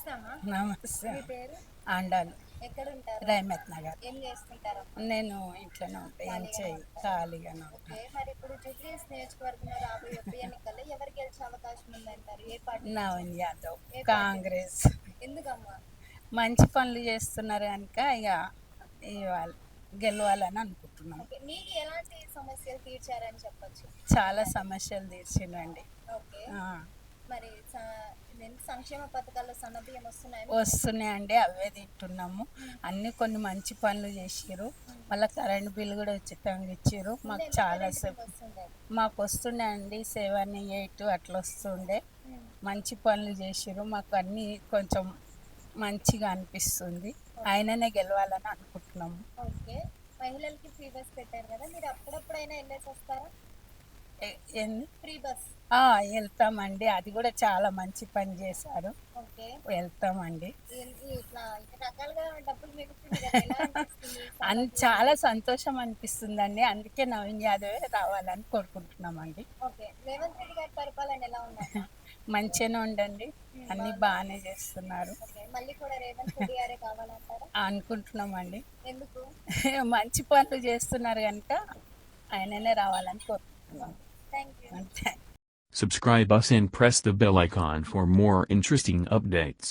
నమస్తే అమ్మా. నమస్తే. మీ పేరు? అండాలు ఎక్కడుంటారు? రైమత్ నగర్. ఏం చేస్తుంటారమ్మా? నేను ఇంట్లోనే ఉంటా. ఏం ఖాళీగానే చేయి ఉంటారా? ఖాళీగానే ఉంటా. ఓకే. మరి ఇప్పుడు జూబ్లీహిల్స్ నియోజకవర్గంలో రాబోయే ఉప ఎన్నికల్లో ఎవరు గెలిచే అవకాశం ఉందంటారు? ఏ పార్టీ నుంచి? నవీన్ యాదవ్ ఏ పార్టీ నుంచి? కాంగ్రెస్ ఎందుకమ్మా? మంచి పనులు చేస్తున్నారు కనుక ఇక ఇవాళ గెలవాలని అనుకుంటున్నాం. ఓకే. మీకు ఎలాంటి సమస్యలు తీర్చారని చెప్పొచ్చు? చాలా సమస్యలు తీర్చిండండి. ఓకే. ఆ, మరి ఇదేంటి సంక్షేమ పథకాల్లో సన్నబియ్యం వస్తున్నాయా? వస్తున్నాయండి. అవే తింటున్నాము. అన్ని కొన్ని మంచి పనులు చేసిర్రు. మళ్ళీ కరెంట్ బిల్ కూడా ఉచితంగా ఇచ్చిర్రు. ముందు మాకు ఎంత చాలా కరెంట్ బిల్ వస్తుండే? మాకు వస్తుండే అండి 7, 8 అట్లా వస్తుండే. మంచి పనులు చేసిర్రు. మాకు అన్నీ కొంచెం మంచిగా అనిపిస్తుంది. ఆయననే గెలవాలని అనుకుంటున్నాము. ఓకే. మహిళలకి ఫ్రీ బస్ పెట్టారు కదా, మీరు అప్పుడప్పుడైనా వెళ్ళేసి వస్తారా? ఏంది? Free bus. వెళ్తామండి. అది కూడా చాలా మంచి పని చేశారు. ఓకే. వెళ్తామండి. ఇట్లా ఇన్ని రకాలుగా డబ్బులు మిగులుతుంది కదా, ఎలా అనిపిస్తుంది? చాలా సంతోషం అనిపిస్తుందండి. అందుకే నవీన్ యాదవే రావాలని కోరుకుంటున్నామండి. ఓకే. రేవంత్ రెడ్డి గారి పరిపాలన ఎలా ఉందమ్మా? మంచిగానే ఉండండి. అన్ని బాగానే చేస్తున్నారు ఓకే. మళ్ళీ కూడా రేవంత్ రెడ్డి గారే కావాలంటారా? అనుకుంటున్నామండి. ఎందుకు? మంచి పనులు చేస్తున్నారు కనుక ఆయననే రావాలని కోరుకుంటున్నాం. Thank you. అంతే. Subscribe us and press the bell icon for more interesting updates.